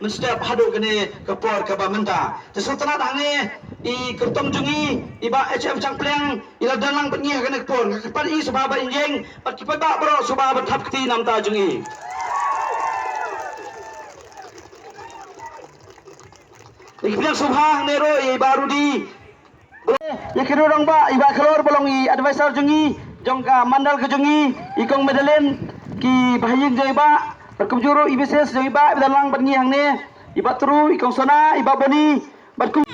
menstep hadu kene kepor ke bamenta sesuatu dang ni I kertom jungi iba HM cangpleng ila dalang pengi kene kepor kepat I subaba injeng pat kipat ba bro subaba thap kti nam ta jungi Ikilang subhang nero baru di ya kira orang ba iba keluar bolongi advisor jungi jongka mandal ke jungi ikong medalin ki bahayin jai ba berkujuru ibises jai ba dalang bengi hang ne iba tru ikong sona iba bani batku